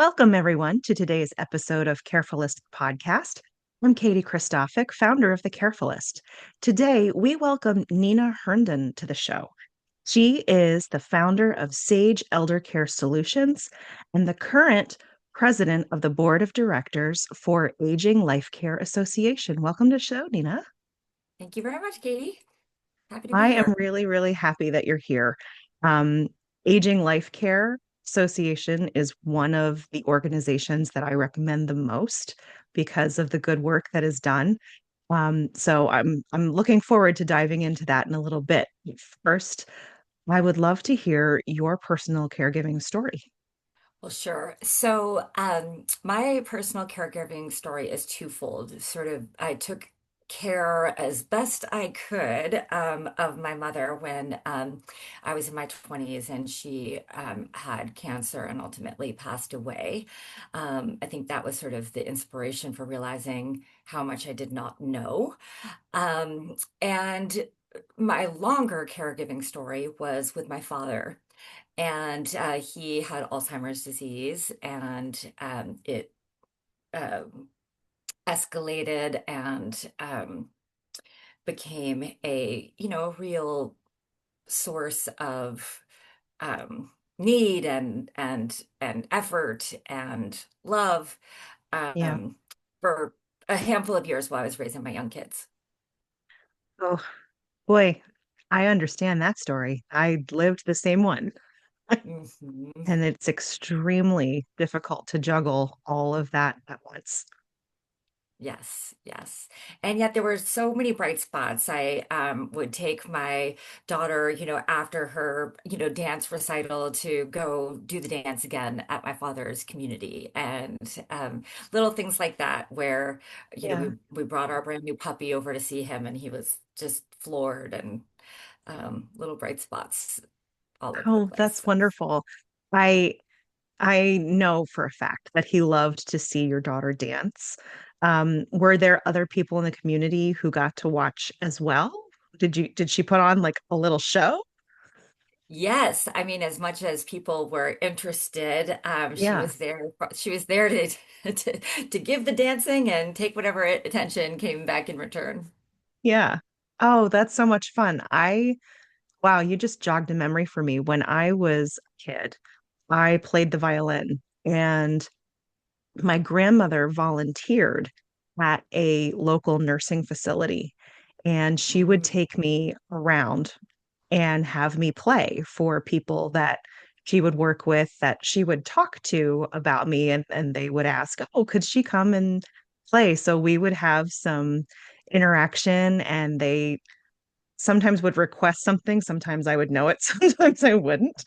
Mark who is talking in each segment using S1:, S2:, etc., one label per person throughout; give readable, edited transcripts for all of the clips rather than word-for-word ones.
S1: Welcome, everyone, to today's episode of Carefulist Podcast. I'm Katie Christophic, founder of The Carefulist. Today, we welcome Nina Herndon to the show. She is the founder of Sage Eldercare Solutions and the current president of the board of directors for Aging Life Care Association. Welcome to the show, Nina.
S2: Thank you very much, Katie. Happy to be
S1: I am
S2: here.
S1: really, really happy that you're here. Um, Aging Life Care Association is one of the organizations that I recommend the most because of the good work that is done. So I'm looking forward to diving into that in a little bit. First, I would love to hear your personal caregiving story.
S2: Well, sure. So, my personal caregiving story is twofold. I took care as best I could of my mother when I was in my 20s and she had cancer and ultimately passed away. I think that was sort of the inspiration for realizing how much I did not know. And my longer caregiving story was with my father. And he had Alzheimer's disease, and it um, escalated and became a real source of um, need and effort and love
S1: Yeah.
S2: um, for a handful of years while I was raising my young kids.
S1: Oh, boy, I understand that story. I lived the same one.
S2: Mhm.
S1: And it's extremely difficult to juggle all of that at once.
S2: Yes, yes. And yet there were so many bright spots. I would take my daughter, after her, dance recital to go do the dance again at my father's community. And little things like that where, we
S1: Yeah.
S2: we brought our brand new puppy over to see him and he was just floored and little bright spots all over the
S1: Oh,
S2: place.
S1: that's
S2: So.
S1: wonderful. I I know for a fact that he loved to see your daughter dance. Were there other people in the community who got to watch as well? Did she put on like a little show?
S2: Yes, I mean, as much as people were interested, she
S1: Yeah.
S2: was there. She was there to, to give the dancing and take whatever attention came back in return.
S1: Yeah. Oh, that's so much fun. Wow, you just jogged a memory for me. When I was a kid, I played the violin and my grandmother volunteered at a local nursing facility, and she would
S2: Mm.
S1: take me around and have me play for people that she would work with, that she would talk to about me, and they would ask, oh, could she come and play? So we would have some interaction, and they sometimes would request something. Sometimes I would know it, sometimes I wouldn't.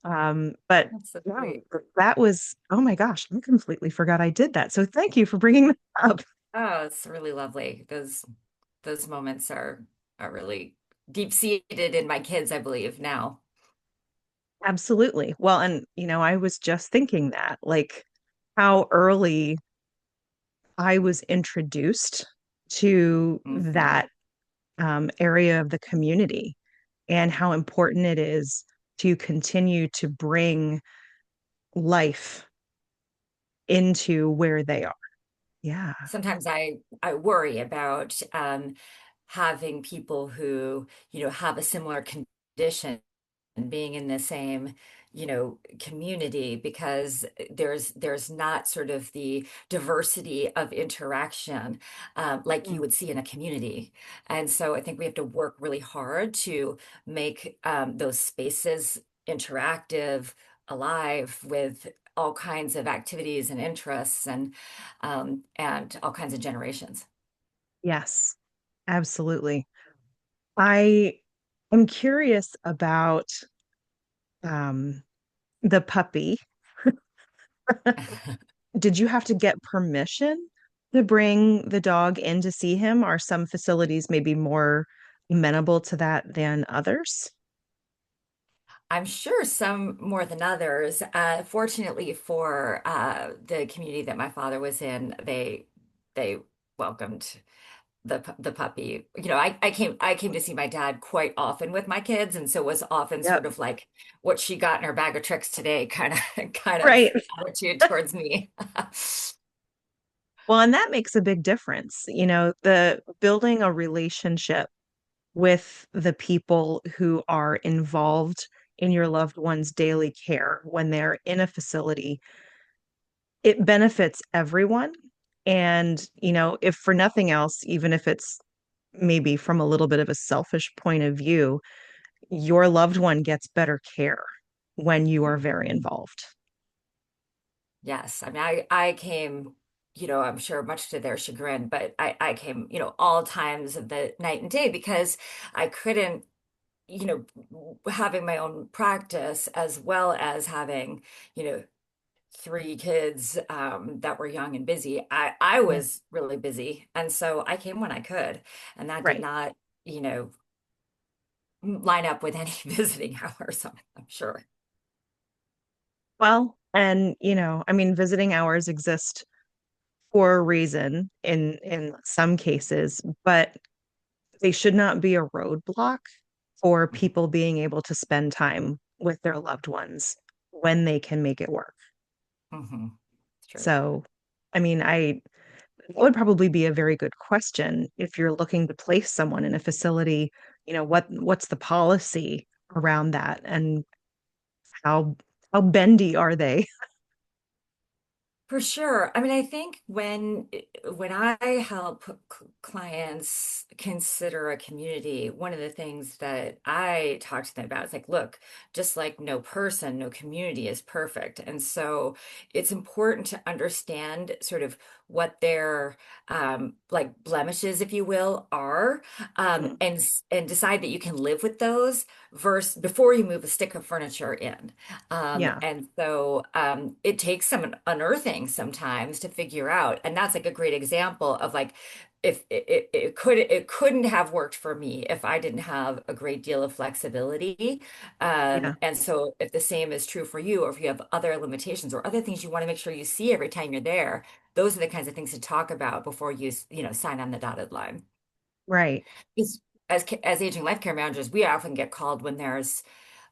S1: But
S2: That's so
S1: wow,
S2: sweet.
S1: that was, oh my gosh, I completely forgot I did that. So thank you for bringing that up.
S2: Oh, it's really lovely. Those moments are really deep-seated in my kids, I believe, now.
S1: Absolutely. Well, and I was just thinking that, like, how early I was introduced to
S2: Hmm.
S1: that area of the community and how important it is to continue to bring life into where they are. Yeah.
S2: Sometimes I worry about having people who, have a similar condition and being in the same, community because there's not sort of the diversity of interaction like you
S1: Mm.
S2: would see in a community. And so I think we have to work really hard to make those spaces interactive, alive with all kinds of activities and interests and all kinds of generations.
S1: Yes, absolutely. I am curious about um, the puppy. Did you have to get permission to bring the dog in to see him? Are some facilities maybe more amenable to that than others?
S2: I'm sure some more than others. Fortunately for the community that my father was in, they welcomed the puppy. I came to see my dad quite often with my kids, and so was often
S1: Yep.
S2: sort of like what she got in her bag of tricks today kind of
S1: Right.
S2: attitude towards me.
S1: Well, and that makes a big difference. The building a relationship with the people who are involved in your loved one's daily care when they're in a facility, it benefits everyone. And, if for nothing else, even if it's maybe from a little bit of a selfish point of view, your loved one gets better care when you are very involved.
S2: Yes, I mean, I came, I'm sure much to their chagrin, but I came, all times of the night and day because I couldn't, having my own practice as well as having, you know, three kids that were young and busy. I
S1: Yeah.
S2: was really busy, and so I came when I could, and that did
S1: Right.
S2: not, line up with any visiting hours, I'm sure.
S1: Well, and I mean, visiting hours exist for a reason in some cases, but they should not be a roadblock for people being able to spend time with their loved ones when they can make it work.
S2: Mm-hmm. It's true.
S1: So, I mean, that would probably be a very good question if you're looking to place someone in a facility, what's the policy around that and how how bendy are they?
S2: For sure. I mean, I think when I help clients consider a community, one of the things that I talk to them about is like, look, just like no person, no community is perfect. And so it's important to understand sort of what their like blemishes, if you will, are,
S1: Mm,
S2: and decide that you can live with those versus before you move a stick of furniture in.
S1: yeah,
S2: And so it takes some unearthing sometimes to figure out. And that's like a great example of like if it couldn't have worked for me if I didn't have a great deal of flexibility.
S1: yeah,
S2: And so if the same is true for you, or if you have other limitations or other things you want to make sure you see every time you're there, those are the kinds of things to talk about before you, sign on the dotted line.
S1: right.
S2: Because as aging life care managers, we often get called when there's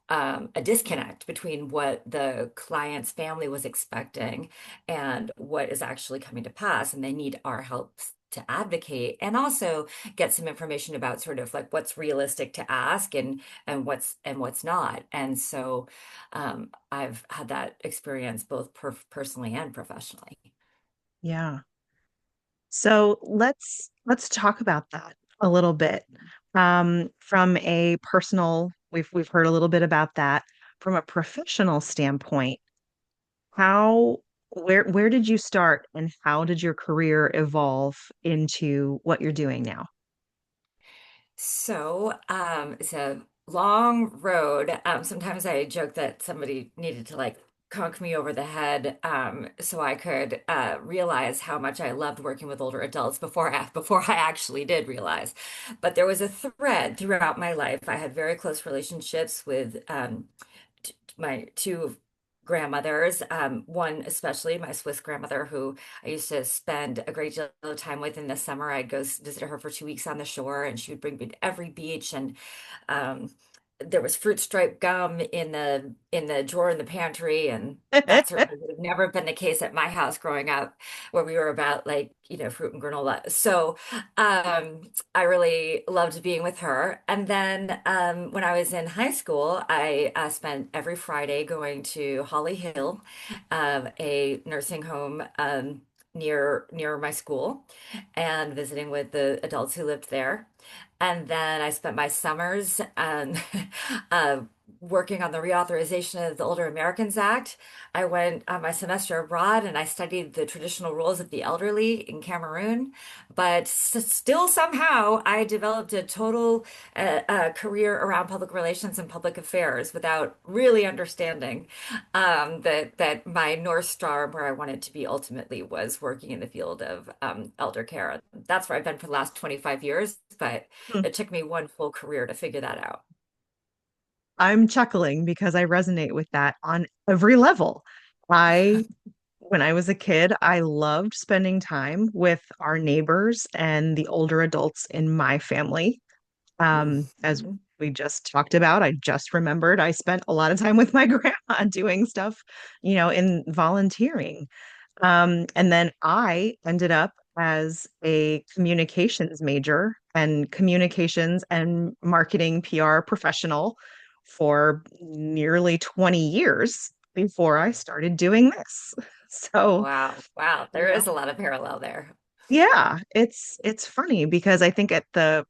S2: a disconnect between what the client's family was expecting and what is actually coming to pass. And they need our help to advocate and also get some information about sort of like what's realistic to ask and what's not. And so I've had that experience both personally and professionally.
S1: Yeah. So let's talk about that a little bit. From a personal, we've heard a little bit about that. From a professional standpoint, how where did you start and how did your career evolve into what you're doing now?
S2: So, it's a long road. Sometimes I joke that somebody needed to like conk me over the head, so I could realize how much I loved working with older adults before I actually did realize. But there was a thread throughout my life. I had very close relationships with my two grandmothers, one especially my Swiss grandmother, who I used to spend a great deal of time with in the summer. I'd go visit her for 2 weeks on the shore, and she would bring me to every beach. And um, there was fruit stripe gum in the drawer in the pantry, and that certainly would have never been the case at my house growing up, where we were about like fruit and granola. So I really loved being with her. And then when I was in high school, I spent every Friday going to Holly Hill, a nursing home near my school, and visiting with the adults who lived there. And then I spent my summers uh, working on the reauthorization of the Older Americans Act. I went on my semester abroad and I studied the traditional roles of the elderly in Cameroon. But still, somehow, I developed a total career around public relations and public affairs without really understanding that my North Star, where I wanted to be ultimately, was working in the field of elder care. That's where I've been for the last 25 years, but it took me one full career to figure that out.
S1: I'm chuckling because I resonate with that on every level. I when I was a kid, I loved spending time with our neighbors and the older adults in my family. As
S2: Mhm.
S1: we just talked about, I just remembered I spent a lot of time with my grandma doing stuff, in volunteering. And then I ended up as a communications major and communications and marketing PR professional for nearly 20 years before I started doing this. So,
S2: Wow. Wow.
S1: you
S2: There
S1: know,
S2: is a lot of parallel there.
S1: yeah, it's funny because I think at the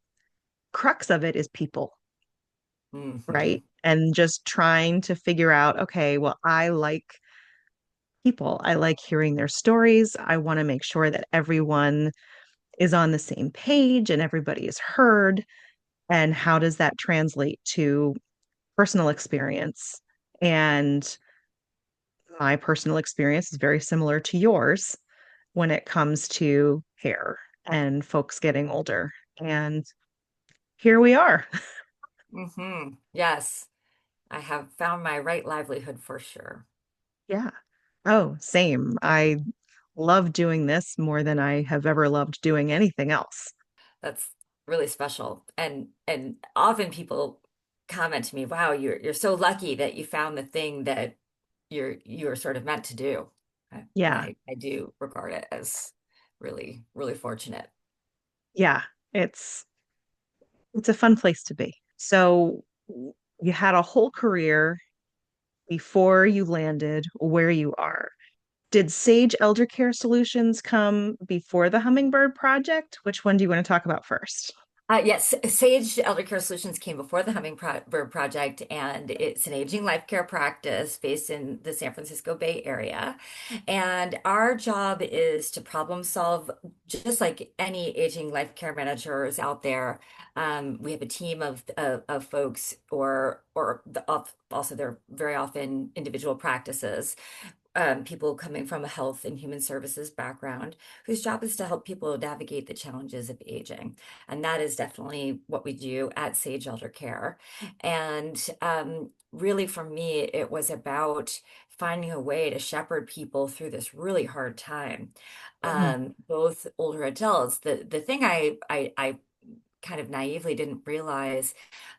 S1: crux of it is people,
S2: Hmm.
S1: right? And just trying to figure out, okay, well, I like people. I like hearing their stories. I want to make sure that everyone is on the same page and everybody is heard. And how does that translate to personal experience? And my personal experience is very similar to yours when it comes to hair and folks getting older. And here we are.
S2: Yes, I have found my right livelihood for sure.
S1: Yeah. Oh, same. I love doing this more than I have ever loved doing anything else.
S2: That's really special. And often people comment to me, "Wow, you're so lucky that you found the thing that you're sort of meant to do." And
S1: Yeah.
S2: I do regard it as really, really fortunate.
S1: Yeah. It's it's a fun place to be. So you had a whole career before you landed where you are. Did Sage Eldercare Solutions come before the Hummingbird Project? Which one do you want to talk about first?
S2: Yes, Sage Eldercare Solutions came before the Hummingbird Project, and it's an aging life care practice based in the San Francisco Bay Area. And our job is to problem solve, just like any aging life care managers out there. We have a team of folks, also they're very often individual practices, people coming from a health and human services background whose job is to help people navigate the challenges of aging. And that is definitely what we do at Sage Elder Care. And really, for me, it was about finding a way to shepherd people through this really hard time.
S1: Mhm.
S2: Both older adults. The thing I kind of naively didn't realize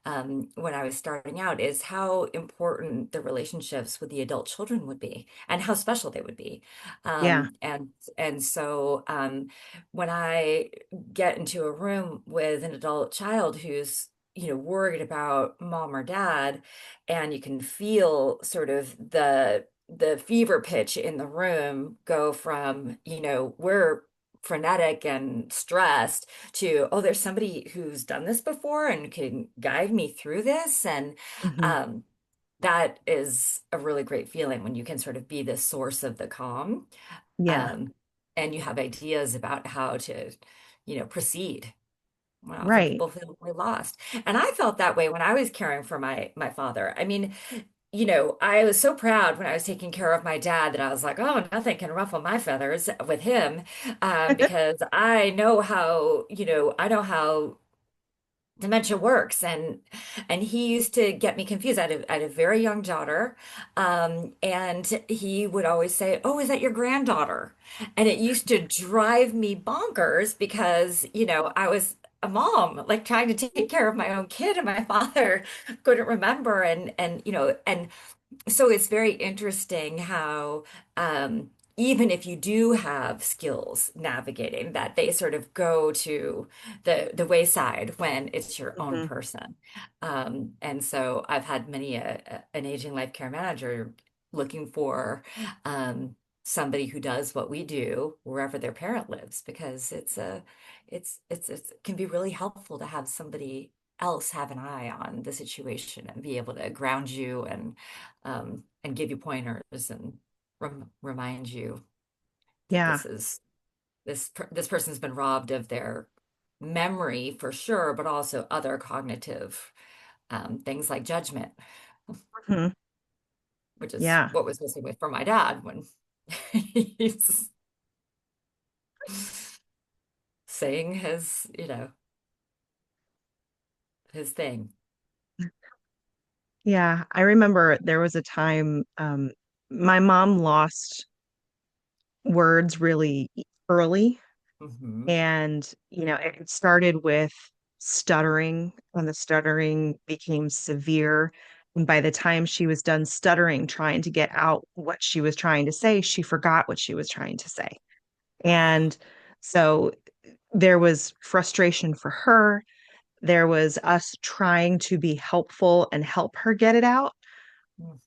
S2: when I was starting out is how important the relationships with the adult children would be and how special they would be.
S1: Yeah.
S2: And so when I get into a room with an adult child who's worried about mom or dad, and you can feel sort of the fever pitch in the room go from, we're frenetic and stressed to, oh, there's somebody who's done this before and can guide me through this. And
S1: Mhm.
S2: um, that is a really great feeling when you can sort of be the source of the calm,
S1: Yeah.
S2: um, and you have ideas about how to, proceed. When often
S1: Right.
S2: people feel really lost. And I felt that way when I was caring for my father. I mean, I was so proud when I was taking care of my dad that I was like, oh, nothing can ruffle my feathers with him, because I know how dementia works, and he used to get me confused. I had a very young daughter, and he would always say, "Oh, is that your granddaughter?" And it used to drive me bonkers because I was a mom, like trying to take care of my own kid, and my father couldn't remember, and so it's very interesting how, even if you do have skills navigating that, they sort of go to the wayside when it's your own
S1: Mhm.
S2: person. And so I've had many an aging life care manager looking for somebody who does what we do wherever their parent lives, because it can be really helpful to have somebody else have an eye on the situation and be able to ground you and give you pointers and remind you that
S1: Yeah.
S2: this person's been robbed of their memory for sure, but also other cognitive things like judgment,
S1: Mhm.
S2: which is
S1: Yeah.
S2: what was missing with from my dad when he's saying his thing.
S1: Yeah. I remember there was a time my mom lost words really early.
S2: Hmm.
S1: And, it started with stuttering, and the stuttering became severe. And by the time she was done stuttering, trying to get out what she was trying to say, she forgot what she was trying to say.
S2: Oh.
S1: And so there was frustration for her. There was us trying to be helpful and help her get it out.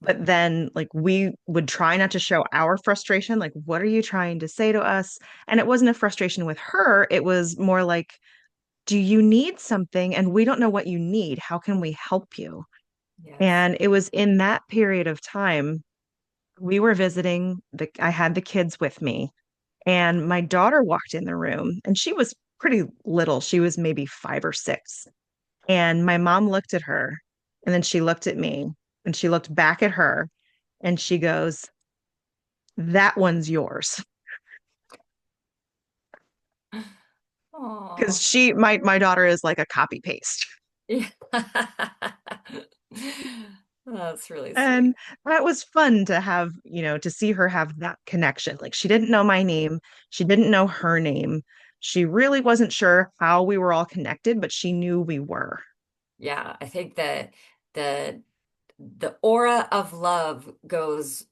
S1: But
S2: Hmm.
S1: then, like, we would try not to show our frustration. Like, what are you trying to say to us? And it wasn't a frustration with her. It was more like, do you need something? And we don't know what you need. How can we help you?
S2: Yes.
S1: And it was in that period of time we were visiting I had the kids with me, and my daughter walked in the room, and she was pretty little. She was maybe 5 or 6. And my mom looked at her, and then she looked at me, and she looked back at her, and she goes, "That one's yours." Because
S2: Oh.
S1: my daughter is like a copy paste.
S2: Yeah. That's really
S1: And
S2: sweet.
S1: that was fun to have, to see her have that connection. Like, she didn't know my name, she didn't know her name. She really wasn't sure how we were all connected, but she knew we were.
S2: Yeah, I think that the the aura of love goes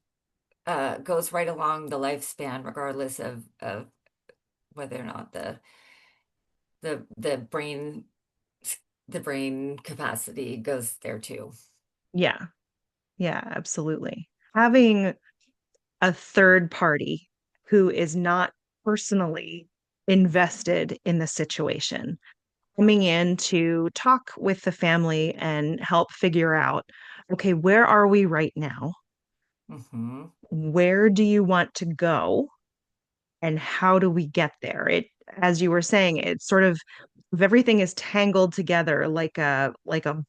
S2: right along the lifespan, regardless of whether or not the the brain capacity goes there too.
S1: Yeah. Yeah, absolutely. Having a third party who is not personally invested in the situation, coming in to talk with the family and help figure out, okay, where are we right now?
S2: Hmm.
S1: Where do you want to go? And how do we get there? As you were saying, it's sort of, if everything is tangled together like a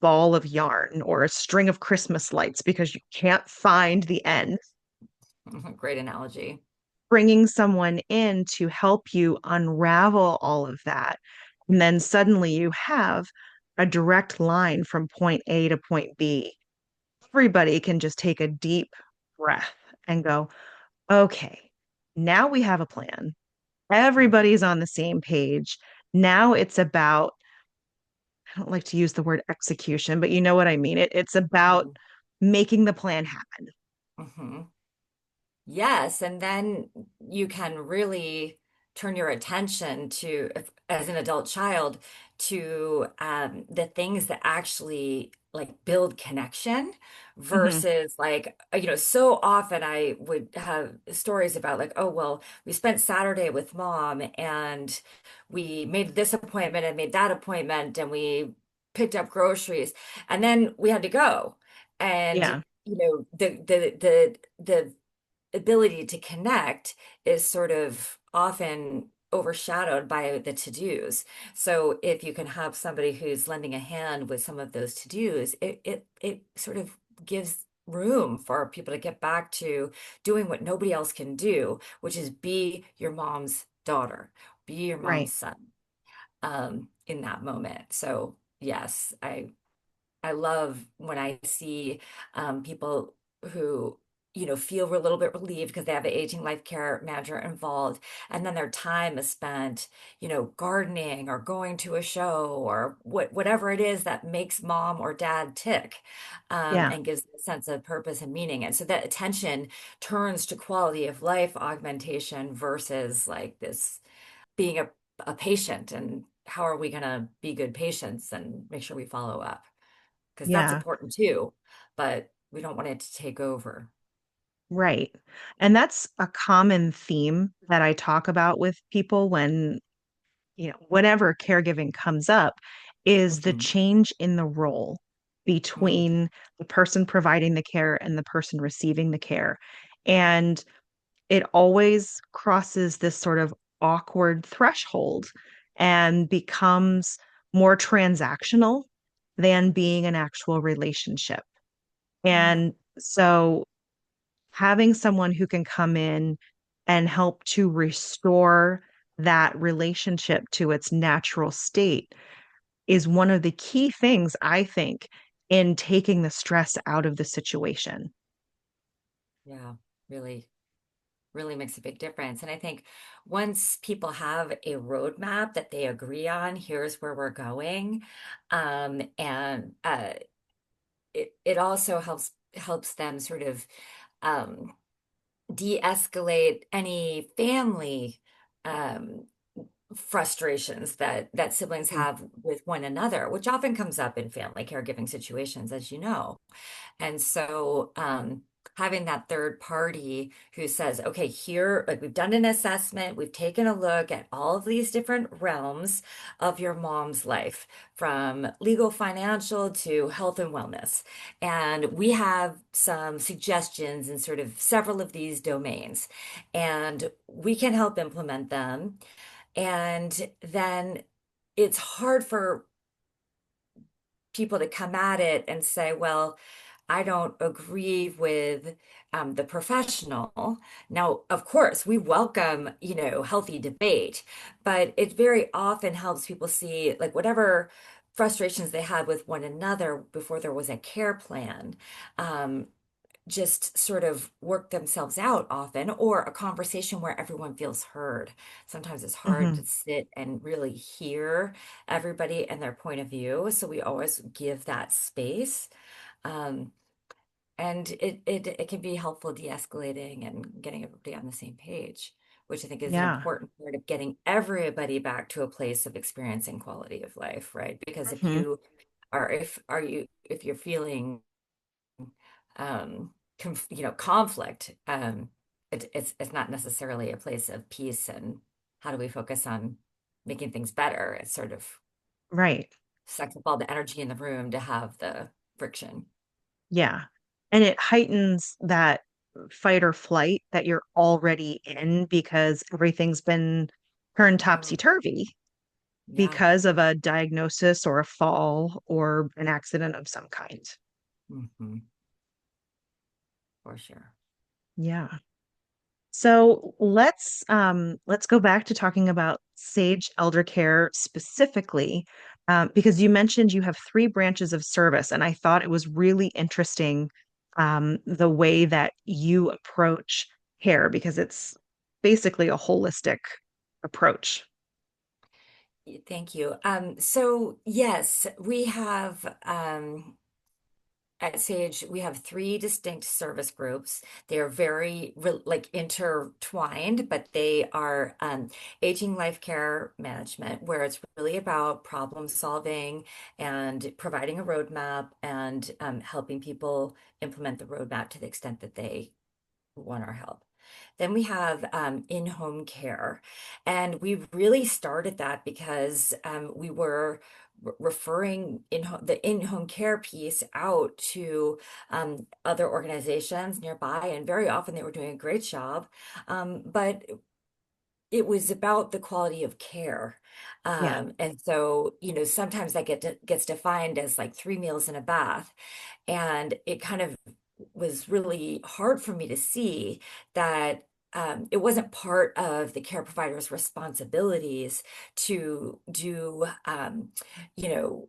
S1: ball of yarn or a string of Christmas lights because you can't find the end,
S2: Great analogy.
S1: bringing someone in to help you unravel all of that. And then suddenly you have a direct line from point A to point B. Everybody can just take a deep breath and go, okay, now we have a plan. Everybody's on the same page. Now it's about, I don't like to use the word execution, but you know what I mean. It's about
S2: Hmm.
S1: making the plan happen.
S2: Hmm. Yes, and then you can really turn your attention to, as an adult child, to the things that actually like build connection
S1: Hmm.
S2: versus like, so often I would have stories about like, oh, well, we spent Saturday with mom and we made this appointment and made that appointment and we picked up groceries and then we had to go. And,
S1: Yeah,
S2: the ability to connect is sort of often overshadowed by the to-dos. So if you can have somebody who's lending a hand with some of those to-dos, it sort of gives room for people to get back to doing what nobody else can do, which is be your mom's daughter, be your
S1: right.
S2: mom's son, in that moment. So yes, I love when I see people who, feel a little bit relieved because they have an aging life care manager involved, and then their time is spent, gardening or going to a show or whatever it is that makes mom or dad tick,
S1: Yeah,
S2: and gives them a sense of purpose and meaning. And so that attention turns to quality of life augmentation versus like this being a patient and how are we going to be good patients and make sure we follow up because that's
S1: yeah,
S2: important too, but we don't want it to take over.
S1: right. And that's a common theme that I talk about with people when, whenever caregiving comes up, is the
S2: Hmm.
S1: change in the role
S2: Hmm.
S1: between the person providing the care and the person receiving the care. And it always crosses this sort of awkward threshold and becomes more transactional than being an actual relationship.
S2: Yeah.
S1: And so having someone who can come in and help to restore that relationship to its natural state is one of the key things, I think, in taking the stress out of the situation.
S2: Yeah. Really. really makes a big difference. And I think once people have a roadmap that they agree on, here's where we're going, and it also helps them sort of um, de-escalate any family um, frustrations that siblings
S1: Mm.
S2: have with one another, which often comes up in family caregiving situations, as you know. And so, having that third party who says, okay, here, like we've done an assessment, we've taken a look at all of these different realms of your mom's life, from legal, financial to health and wellness. And we have some suggestions in sort of several of these domains, and we can help implement them. And then it's hard for people to come at it and say, well, I don't agree with the professional. Now, of course, we welcome, healthy debate, but it very often helps people see like whatever frustrations they had with one another before there was a care plan. Um, just sort of work themselves out often, or a conversation where everyone feels heard. Sometimes it's hard
S1: Hmm.
S2: to sit and really hear everybody and their point of view. So we always give that space. Um, and it can be helpful de-escalating and getting everybody on the same page, which I think is an
S1: Yeah.
S2: important part of getting everybody back to a place of experiencing quality of life, right? Because if
S1: Hmm.
S2: you are if are you if you're feeling conflict, it's not necessarily a place of peace. And how do we focus on making things better? It sort of
S1: Right.
S2: sucks up all the energy in the room to have the friction.
S1: Yeah. And it heightens that fight or flight that you're already in because everything's been turned
S2: Mm,
S1: topsy-turvy
S2: yeah.
S1: because of a diagnosis or a fall or an accident of some kind.
S2: Hmm. For sure.
S1: Yeah. So let's go back to talking about Sage Eldercare specifically, because you mentioned you have three branches of service, and I thought it was really interesting the way that you approach care because it's basically a holistic approach.
S2: Thank you. So yes, we have at Sage, we have three distinct service groups. They are very like intertwined, but they are aging life care management, where it's really about problem solving and providing a roadmap and helping people implement the roadmap to the extent that they want our help. Then we have in-home care, and we really started that because we were referring the in-home care piece out to other organizations nearby, and very often they were doing a great job, but it was about the quality of care.
S1: Yeah.
S2: And so, sometimes that gets defined as like 3 meals and a bath. And it kind of was really hard for me to see that it wasn't part of the care provider's responsibilities to do, you know,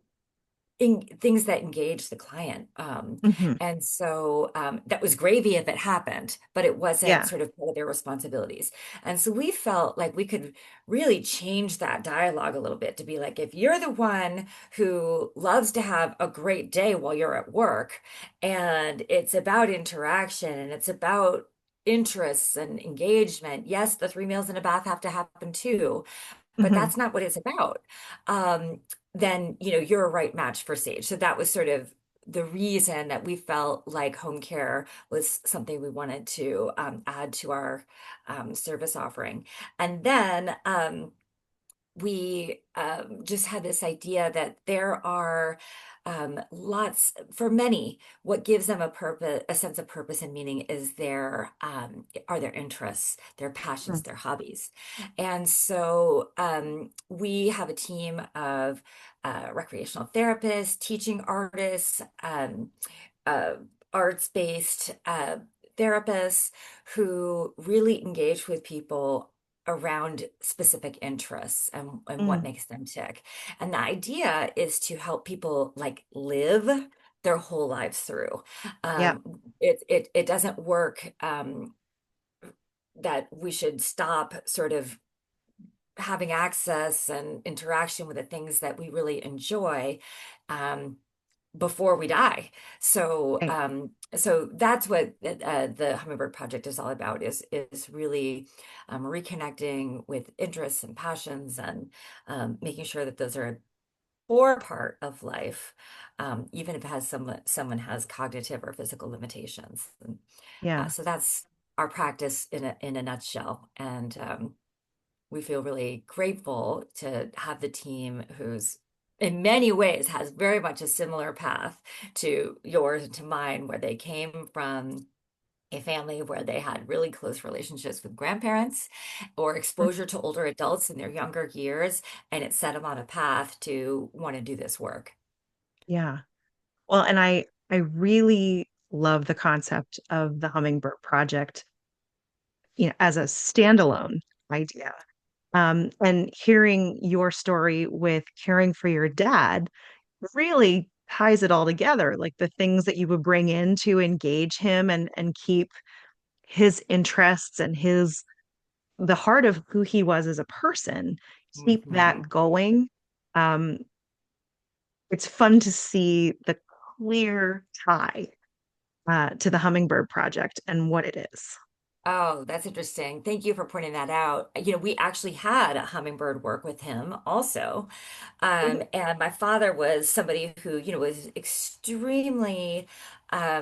S2: things that engage the client.
S1: Hmm.
S2: And so that was gravy if it happened, but it wasn't
S1: Yeah.
S2: sort of part of their responsibilities. And so we felt like we could really change that dialogue a little bit to be like, if you're the one who loves to have a great day while you're at work, and it's about interaction and it's about interests and engagement, yes, the 3 meals and a bath have to happen too, but
S1: Hmm.
S2: that's not what it's about. Um, then, you're a right match for Sage. So that was sort of the reason that we felt like home care was something we wanted to add to our service offering. And then we just had this idea that there are lots, for many, what gives them a purpose, a sense of purpose and meaning is their interests, their passions, their hobbies. And so we have a team of recreational therapists, teaching artists, uh, arts-based therapists who really engage with people around specific interests and what
S1: Mm.
S2: makes them tick. And the idea is to help people like live their whole lives through.
S1: Yeah.
S2: It doesn't work. that we should stop sort of having access and interaction with the things that we really enjoy um, before we die. So,
S1: Right.
S2: so that's what the Hummingbird Project is all about, is really reconnecting with interests and passions, and making sure that those are a core part of life, even if it has someone has cognitive or physical limitations. And,
S1: Yeah.
S2: so that's our practice in a nutshell. And we feel really grateful to have the team who's in many ways has very much a similar path to yours and to mine, where they came from a family where they had really close relationships with grandparents or
S1: Mhm.
S2: exposure to older adults in their younger years, and it set them on a path to want to do this work.
S1: Yeah. Well, and I really love the concept of the Hummingbird Project, as a standalone idea. And hearing your story with caring for your dad really ties it all together, like the things that you would bring in to engage him and keep his interests and his the heart of who he was as a person, keep
S2: Mhm.
S1: that going. Um, it's fun to see the clear tie to the Hummingbird Project and what it is.
S2: Oh, that's interesting. Thank you for pointing that out. We actually had a hummingbird work with him also.
S1: Mhm.
S2: And my father was somebody who, was extremely,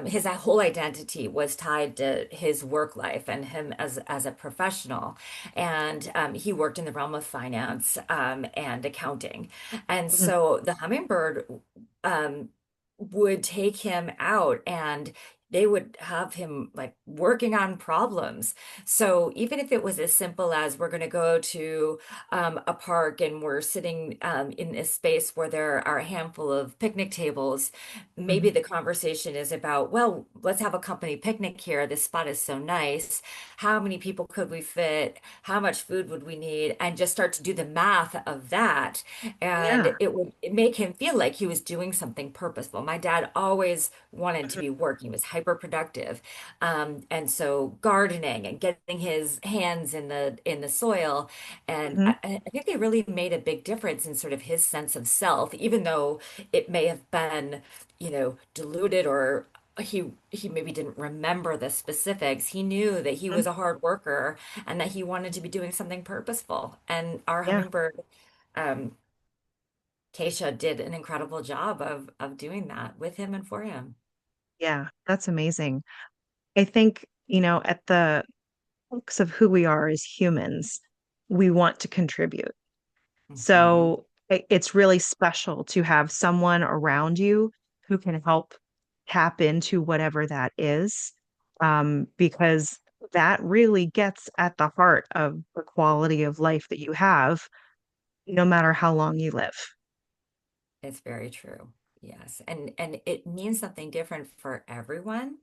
S2: his whole identity was tied to his work life and him as a professional. And he worked in the realm of finance and accounting. And
S1: Mhm.
S2: so the hummingbird um, would take him out, and they would have him like working on problems. So even if it was as simple as, we're going to go to a park and we're sitting in a space where there are a handful of picnic tables, maybe
S1: Mhm.
S2: the conversation is about, well, let's have a company picnic here. This spot is so nice. How many people could we fit? How much food would we need? And just start to do the math of that. And
S1: Yeah.
S2: it would make him feel like he was doing something purposeful. My dad always wanted to
S1: Mhm.
S2: be working, he was hyper productive. And so gardening and getting his hands in the soil, and
S1: Mhm.
S2: I think they really made a big difference in sort of his sense of self, even though it may have been, diluted, or he maybe didn't remember the specifics. He knew that he
S1: Mhm.
S2: was a hard worker and that he wanted to be doing something purposeful. And our
S1: Yeah.
S2: hummingbird, um, Keisha, did an incredible job of doing that with him and for him.
S1: Yeah. That's amazing. I think, at the crux of who we are as humans, we want to contribute.
S2: Hmm.
S1: So it's really special to have someone around you who can help tap into whatever that is, because that really gets at the heart of the quality of life that you have, no matter how long you live.
S2: It's very true. Yes. And it means something different for everyone.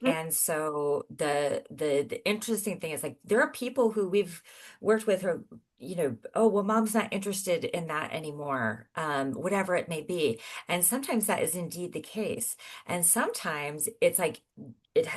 S1: Mhm.
S2: And so the interesting thing is, like, there are people who we've worked with who, oh, well, mom's not interested in that anymore, whatever it may be. And sometimes that is indeed the case. And sometimes it's like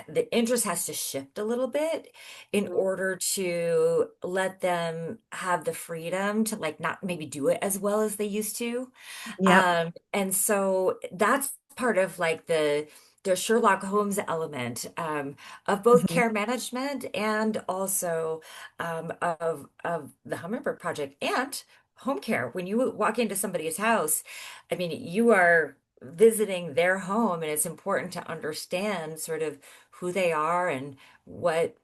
S2: the interest has to shift a little bit in
S1: Mhm.
S2: order to let them have the freedom to, like, not maybe do it as well as they used to.
S1: Yep.
S2: And so that's part of, like, the Sherlock Holmes element, of both
S1: Mhm.
S2: care management and also of the Hummingbird Project and home care. When you walk into somebody's house, I mean, you are visiting their home, and it's important to understand sort of who they are and what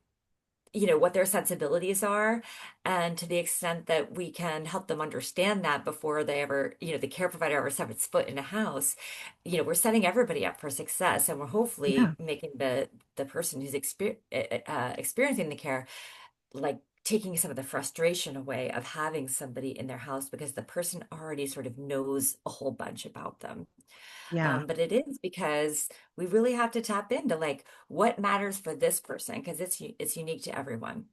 S2: what their sensibilities are, and to the extent that we can help them understand that before they ever, the care provider ever steps foot in a house, we're setting everybody up for success, and we're
S1: Yeah.
S2: hopefully making the person who's experiencing the care, like, taking some of the frustration away of having somebody in their house, because the person already sort of knows a whole bunch about them.
S1: Yeah.
S2: But it is because we really have to tap into, like, what matters for this person, because it's unique to everyone.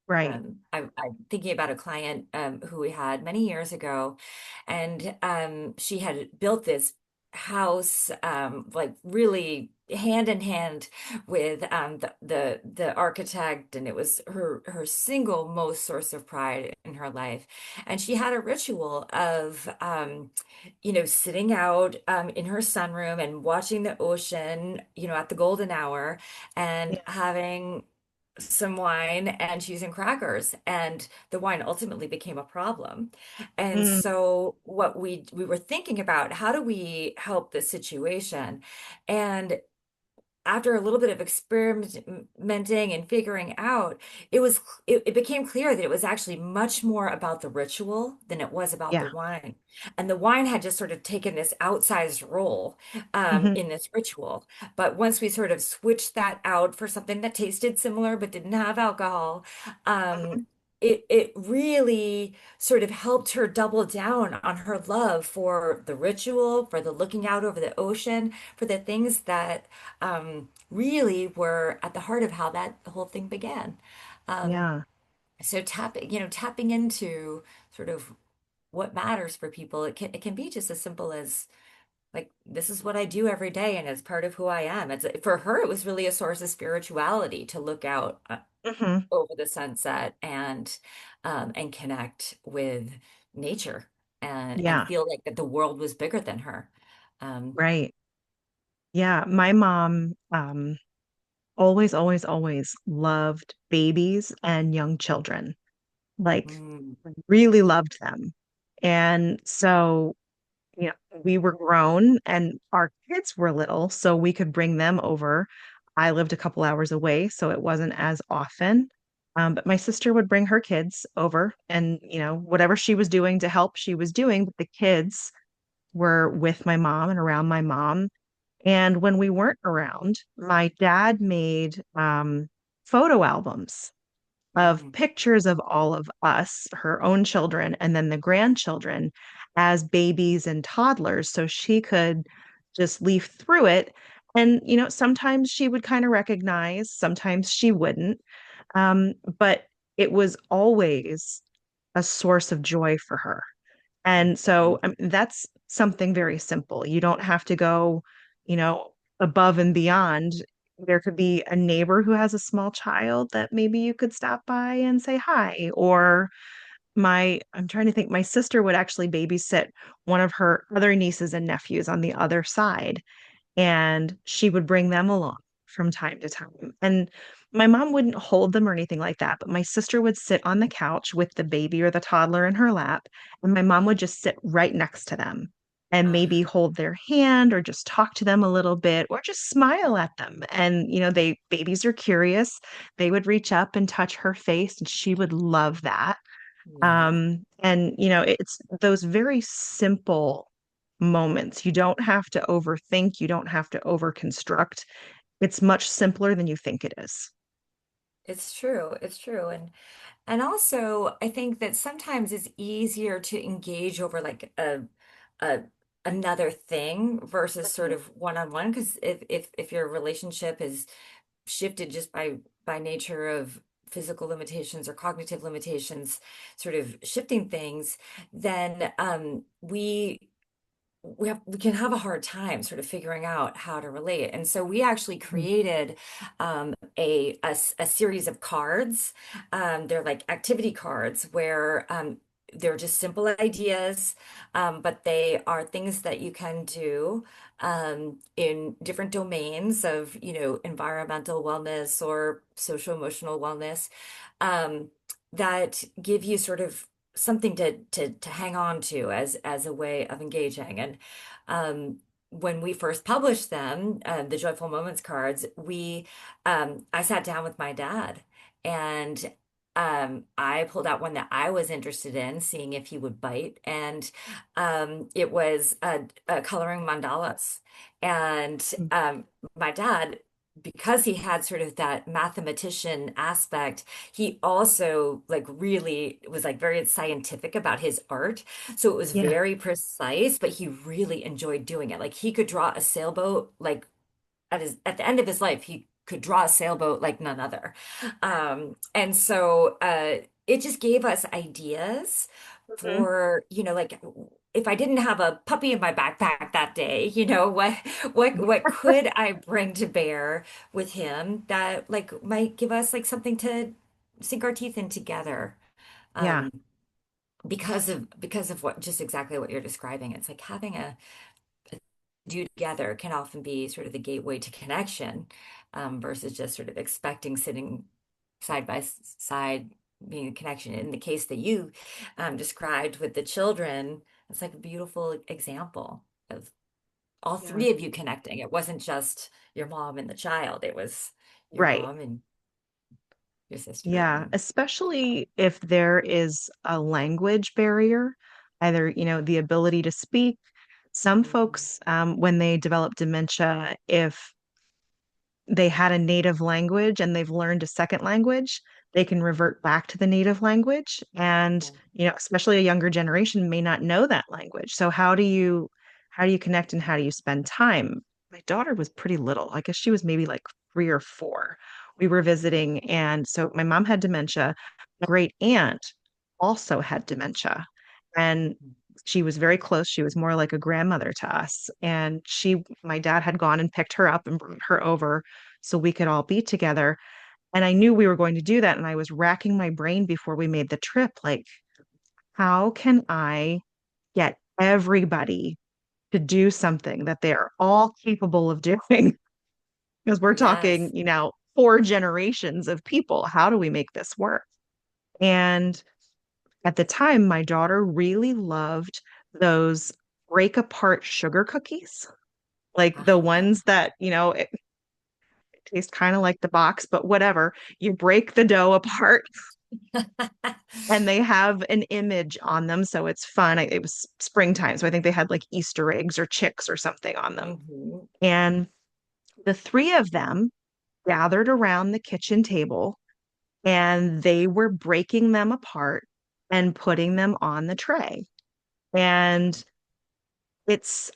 S1: Right.
S2: I'm thinking about a client who we had many years ago, and she had built this house, like really hand in hand with the architect, and it was her single most source of pride in her life. And she had a ritual of sitting out in her sunroom and watching the ocean, at the golden hour, and
S1: Yeah.
S2: having some wine and cheese and crackers. And the wine ultimately became a problem. And
S1: Mm,
S2: so what we were thinking about, how do we help this situation? And after a little bit of experimenting and figuring out, it became clear that it was actually much more about the ritual than it was about the
S1: yeah.
S2: wine. And the wine had just sort of taken this outsized role
S1: Hmm.
S2: in this ritual. But once we sort of switched that out for something that tasted similar but didn't have alcohol, um,
S1: Hmm.
S2: it really sort of helped her double down on her love for the ritual, for the looking out over the ocean, for the things that really were at the heart of how that whole thing began. Um,
S1: Yeah.
S2: so tapping into sort of what matters for people, it can be just as simple as like, this is what I do every day, and it's part of who I am. It's for her, it was really a source of spirituality to look out
S1: Hmm.
S2: over the sunset and connect with nature and
S1: Yeah.
S2: feel like that the world was bigger than her. Um,
S1: Right. Yeah. My mom, always, always, always loved babies and young children, like
S2: mm,
S1: really loved them. And so, you know, we were grown and our kids were little, so we could bring them over. I lived a couple hours away, so it wasn't as often. But my sister would bring her kids over, and whatever she was doing to help, she was doing. But the kids were with my mom and around my mom. And when we weren't around, my dad made photo albums of
S2: mm,
S1: pictures of all of us, her own children, and then the grandchildren as babies and toddlers. So she could just leaf through it. And, sometimes she would kind of recognize, sometimes she wouldn't. But it was always a source of joy for her. And so that's something very simple. You don't have to go, you know, above and beyond. There could be a neighbor who has a small child that maybe you could stop by and say hi. Or I'm trying to think, my sister would actually babysit one of her other nieces and nephews on the other side and she would bring them along from time to time. And my mom wouldn't hold them or anything like that, but my sister would sit on the couch with the baby or the toddler in her lap, and my mom would just sit right next to them and
S2: uh,
S1: maybe hold their hand or just talk to them a little bit or just smile at them. And babies are curious. They would reach up and touch her face and she would love that.
S2: yeah.
S1: And it's those very simple moments. You don't have to overthink, you don't have to overconstruct. It's much simpler than you think it is.
S2: It's true. It's true. And also I think that sometimes it's easier to engage over like a another thing versus sort
S1: Mhm.
S2: of one-on-one. Because if your relationship is shifted just by nature of physical limitations or cognitive limitations, sort of shifting things, then we can have a hard time sort of figuring out how to relate. And so we actually
S1: Mhm.
S2: created a series of cards. They're like activity cards where they're just simple ideas, but they are things that you can do in different domains of, environmental wellness or social emotional wellness, um, that give you sort of something to hang on to as a way of engaging. And um, when we first published them, the Joyful Moments cards, we I sat down with my dad and I pulled out one that I was interested in, seeing if he would bite, and it was coloring mandalas. And my dad, because he had sort of that mathematician aspect, he also like really was like very scientific about his art. So it was
S1: Yeah.
S2: very precise, but he really enjoyed doing it. Like he could draw a sailboat like at the end of his life, he could draw a sailboat like none other. And so it just gave us ideas
S1: Mhm.
S2: for, like if I didn't have a puppy in my backpack that day, what could I bring to bear with him that like might give us like something to sink our teeth in together.
S1: Yeah.
S2: Um, because of what just exactly what you're describing. It's like having a do together can often be sort of the gateway to connection, versus just sort of expecting sitting side by side being a connection. In the case that you described with the children, it's like a beautiful example of all
S1: Yeah.
S2: three of you connecting. It wasn't just your mom and the child, it was your
S1: Right.
S2: mom and your sister
S1: Yeah,
S2: and
S1: especially if there is a language barrier, either, the ability to speak. Some
S2: Mhm.
S1: folks, when they develop dementia, if they had a native language and they've learned a second language, they can revert back to the native language. And,
S2: Yeah.
S1: especially a younger generation may not know that language. So how do you connect and how do you spend time? My daughter was pretty little. I guess she was maybe like 3 or 4. We were visiting, and so my mom had dementia. My great aunt also had dementia. And she was very close. She was more like a grandmother to us. And my dad had gone and picked her up and brought her over so we could all be together. And I knew we were going to do that. And I was racking my brain before we made the trip, like, how can I get everybody to do something that they are all capable of doing? Because we're talking,
S2: Yes.
S1: 4 generations of people. How do we make this work? And at the time, my daughter really loved those break apart sugar cookies, like the
S2: Uh-huh.
S1: ones that, it tastes kind of like the box, but whatever. You break the dough apart and they have an image on them. So it's fun. It was springtime. So I think they had like Easter eggs or chicks or something on them.
S2: Hmm.
S1: And the three of them gathered around the kitchen table and they were breaking them apart and putting them on the tray. And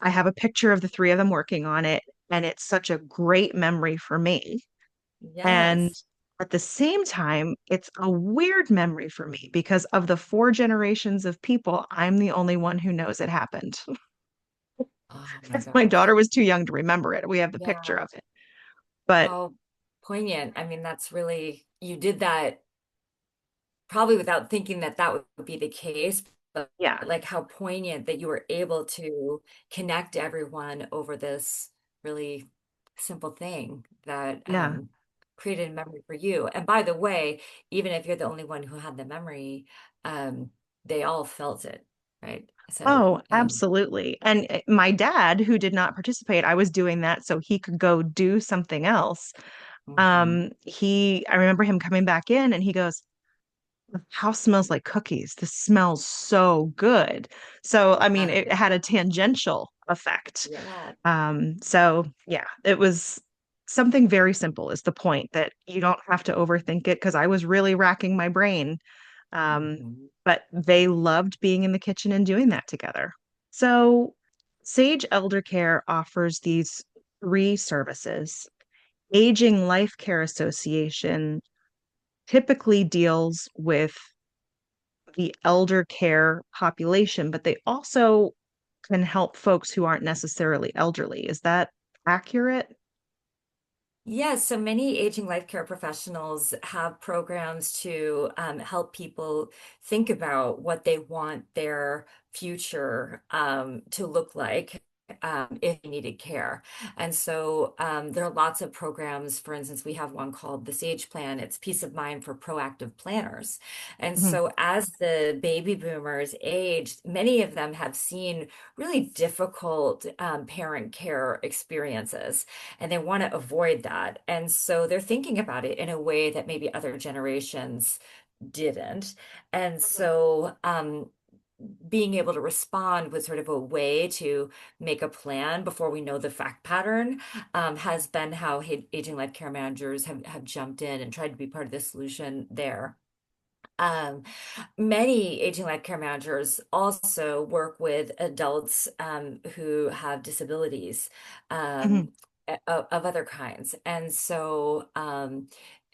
S1: I have a picture of the three of them working on it, and it's such a great memory for me. And
S2: Yes.
S1: at the same time, it's a weird memory for me because of the 4 generations of people, I'm the only one who knows it happened.
S2: Oh my
S1: My
S2: gosh.
S1: daughter was too young to remember it. We have the picture
S2: Yeah.
S1: of it. But
S2: How poignant. I mean, that's really, you did that probably without thinking that that would be the case, but
S1: yeah,
S2: like how poignant that you were able to connect everyone over this really simple thing that
S1: yeah.
S2: created a memory for you. And by the way, even if you're the only one who had the memory, um, they all felt it, right? So,
S1: Oh, absolutely. And my dad, who did not participate, I was doing that so he could go do something else.
S2: mhm.
S1: I remember him coming back in and he goes, "The house smells like cookies. This smells so good." So, I mean, it had a tangential effect.
S2: Yeah.
S1: So yeah, it was something very simple is the point that you don't have to overthink it because I was really racking my brain. Um,
S2: Mhm.
S1: but they loved being in the kitchen and doing that together. So Sage Eldercare offers these 3 services. Aging Life Care Association typically deals with the elder care population, but they also can help folks who aren't necessarily elderly. Is that accurate?
S2: Yes, so many aging life care professionals have programs to help people think about what they want their future to look like if they needed care. And so there are lots of programs. For instance, we have one called the Sage Plan. It's peace of mind for proactive planners. And
S1: Mhm.
S2: so as the baby boomers age, many of them have seen really difficult parent care experiences and they want to avoid that. And so they're thinking about it in a way that maybe other generations didn't. And so being able to respond with sort of a way to make a plan before we know the fact pattern has been how aging life care managers have jumped in and tried to be part of the solution there. Um, Many aging life care managers also work with adults who have disabilities
S1: Mhm.
S2: um, of other kinds. And so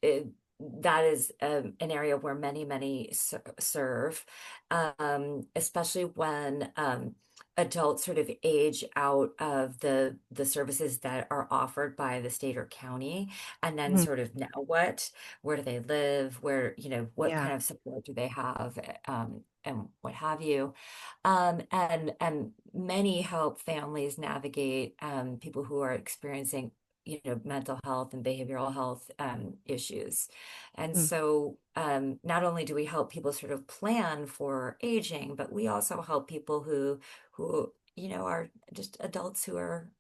S2: it, that is an area where many serve, especially when adults sort of age out of the services that are offered by the state or county, and then
S1: Mhm.
S2: sort of now what, where do they live, where, what
S1: Yeah,
S2: kind of support do they have, and what have you. And many help families navigate people who are experiencing, mental health and behavioral health issues. And
S1: mm,
S2: so not only do we help people sort of plan for aging, but we also help people who are just adults who are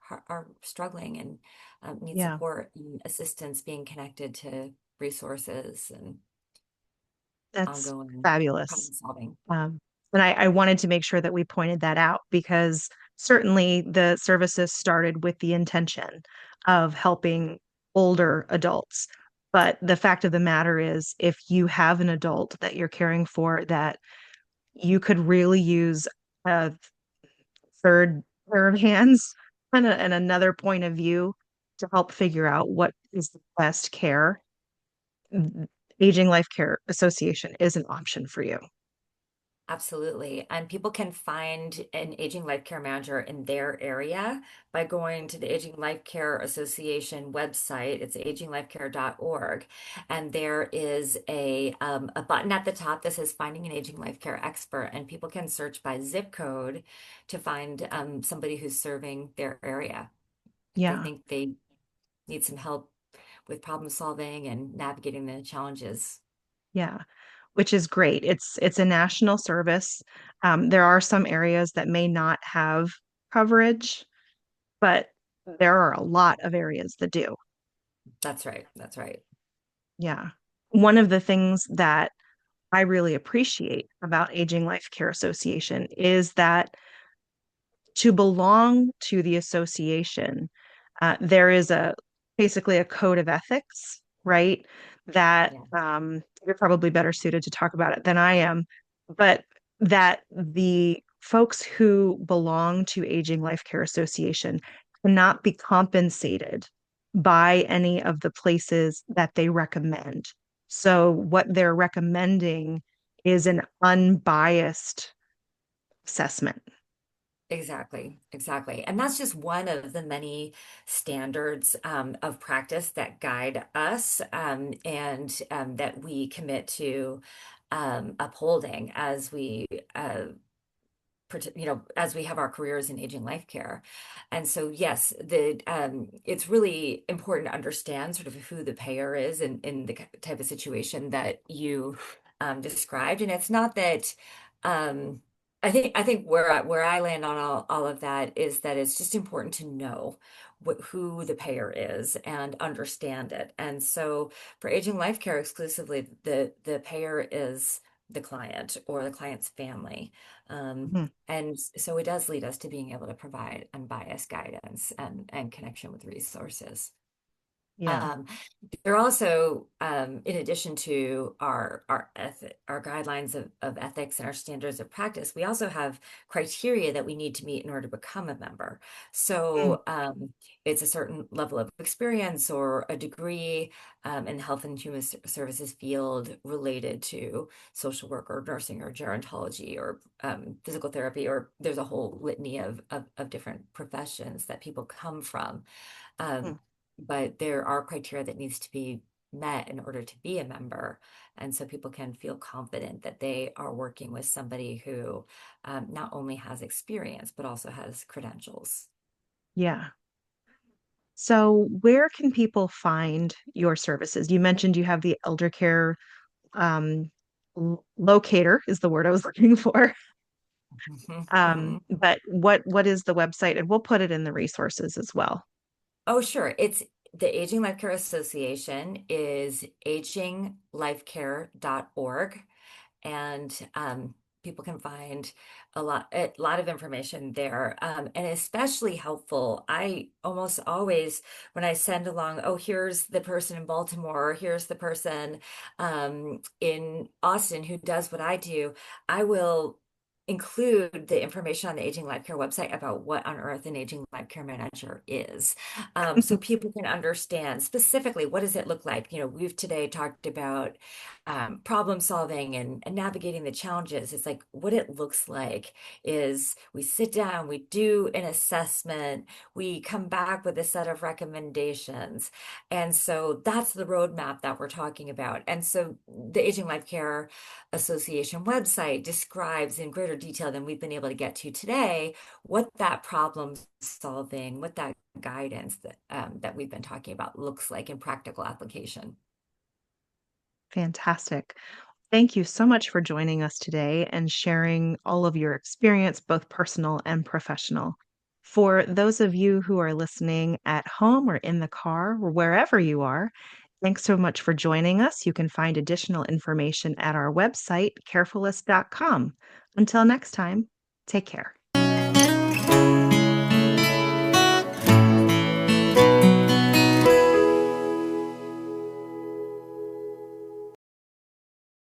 S2: struggling and need
S1: yeah,
S2: support and assistance being connected to resources and
S1: that's
S2: ongoing
S1: fabulous.
S2: problem solving.
S1: Um, and I wanted to make sure that we pointed that out because certainly the services started with the intention of helping older adults. But the fact of the matter is, if you have an adult that you're caring for that you could really use a third pair of hands and another point of view to help figure out what is the best care, Aging Life Care Association is an option for you.
S2: Absolutely. And people can find an aging life care manager in their area by going to the Aging Life Care Association website. It's aginglifecare.org. And there is a button at the top that says Finding an Aging Life Care Expert. And people can search by zip code to find somebody who's serving their area if they
S1: Yeah.
S2: think they need some help with problem solving and navigating the challenges.
S1: Yeah, which is great. It's a national service. There are some areas that may not have coverage, but there are a lot of areas that do.
S2: That's right. That's right.
S1: Yeah. One of the things that I really appreciate about Aging Life Care Association is that to belong to the association, there is a basically a code of ethics, right? That
S2: Yeah.
S1: you're probably better suited to talk about it than I am, but that the folks who belong to Aging Life Care Association cannot be compensated by any of the places that they recommend. So what they're recommending is an unbiased assessment.
S2: Exactly, exactly. And that's just one of the many standards of practice that guide us and that we commit to upholding as we as we have our careers in aging life care. And so, yes, the it's really important to understand sort of who the payer is in the type of situation that you described. And it's not that I think where I land on all of that is that it's just important to know who the payer is and understand it. And so, for aging life care exclusively, the payer is the client or the client's family.
S1: Mhm.
S2: And so it does lead us to being able to provide unbiased guidance and connection with resources.
S1: Yeah.
S2: Um, They're also, in addition to our guidelines of ethics and our standards of practice, we also have criteria that we need to meet in order to become a member.
S1: Mm,
S2: So it's a certain level of experience or a degree in the health and human services field related to social work or nursing or gerontology or physical therapy, or there's a whole litany of different professions that people come from.
S1: mm.
S2: Um, but there are criteria that needs to be met in order to be a member. And so people can feel confident that they are working with somebody who not only has experience, but also has credentials.
S1: Yeah. So where can people find your services? You mentioned you have the elder care um, locator is the word I was looking for. But what is the website? And we'll put it in the resources as well.
S2: Oh, sure. It's the Aging Life Care Association is aginglifecare.org. And people can find a lot of information there, and especially helpful. I almost always, when I send along, oh, here's the person in Baltimore, or here's the person in Austin who does what I do, I will. include the information on the Aging Life Care website about what on earth an Aging Life Care Manager is. So people can understand specifically what does it look like. We've today talked about problem solving and navigating the challenges. It's like what it looks like is we sit down, we do an assessment, we come back with a set of recommendations. And so that's the roadmap that we're talking about. And so the Aging Life Care Association website describes in greater detail than we've been able to get to today what that problem solving, what that guidance that we've been talking about looks like in practical application.
S1: Fantastic. Thank you so much for joining us today and sharing all of your experience, both personal and professional. For those of you who are listening at home or in the car or wherever you are, thanks so much for joining us. You can find additional information at our website, carefulist.com. Until next time, take care.